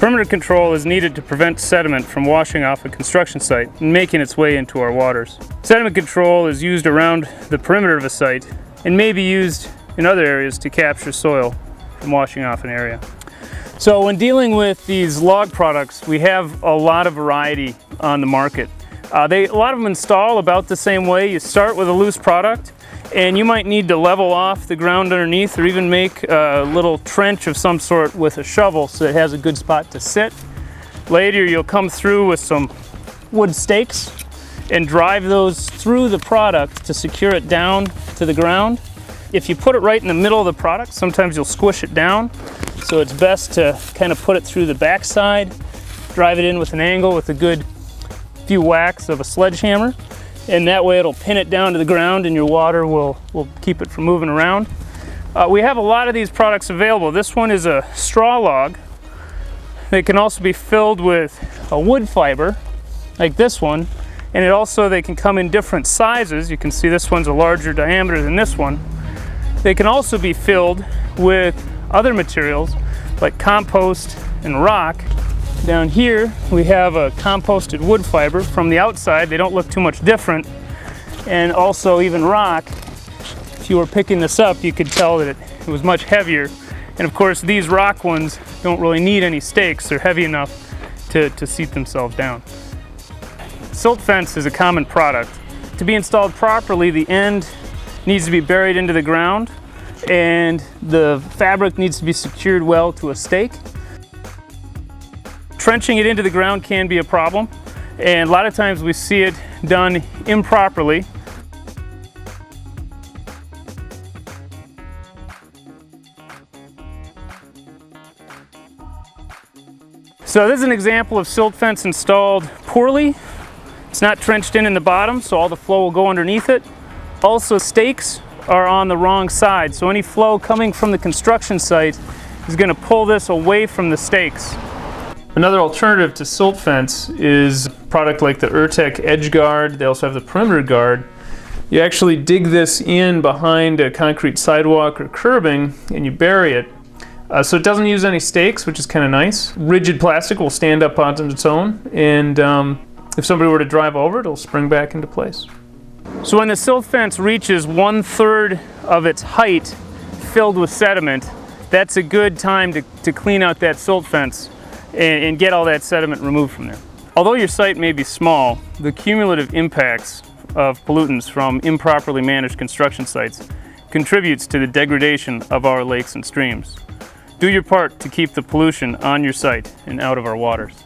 Perimeter control is needed to prevent sediment from washing off a construction site and making its way into our waters. Sediment control is used around the perimeter of a site and may be used in other areas to capture soil from washing off an area. So when dealing with these log products, we have a lot of variety on the market. A lot of them install about the same way. You start with a loose product, and you might need to level off the ground underneath or even make a little trench of some sort with a shovel so it has a good spot to sit. Later you'll come through with some wood stakes and drive those through the product to secure it down to the ground. If you put it right in the middle of the product, sometimes you'll squish it down. So it's best to kind of put it through the backside, drive it in with an angle with a good few whacks of a sledgehammer, and that way it'll pin it down to the ground and your water will keep it from moving around. We have a lot of these products available. This one is a straw log. They can also be filled with a wood fiber, like this one, and they can come in different sizes. You can see this one's a larger diameter than this one. They can also be filled with other materials like compost and rock. Down here we have a composted wood fiber. From the outside they don't look too much different, and also even rock. If you were picking this up, you could tell that it was much heavier, and of course these rock ones don't really need any stakes. They're heavy enough to seat themselves down. Silt fence is a common product. To be installed properly, the end needs to be buried into the ground and the fabric needs to be secured well to a stake. Trenching it into the ground can be a problem, and a lot of times we see it done improperly. So this is an example of silt fence installed poorly. It's not trenched in the bottom, so all the flow will go underneath it. Also, stakes are on the wrong side, so any flow coming from the construction site is going to pull this away from the stakes. Another alternative to silt fence is a product like the Urtek Edge Guard. They also have the Perimeter Guard. You actually dig this in behind a concrete sidewalk or curbing and you bury it. So it doesn't use any stakes, which is kind of nice. Rigid plastic will stand up on its own, and if somebody were to drive over it, it'll spring back into place. So when the silt fence reaches 1/3 of its height filled with sediment, that's a good time to clean out that silt fence and get all that sediment removed from there. Although your site may be small, the cumulative impacts of pollutants from improperly managed construction sites contributes to the degradation of our lakes and streams. Do your part to keep the pollution on your site and out of our waters.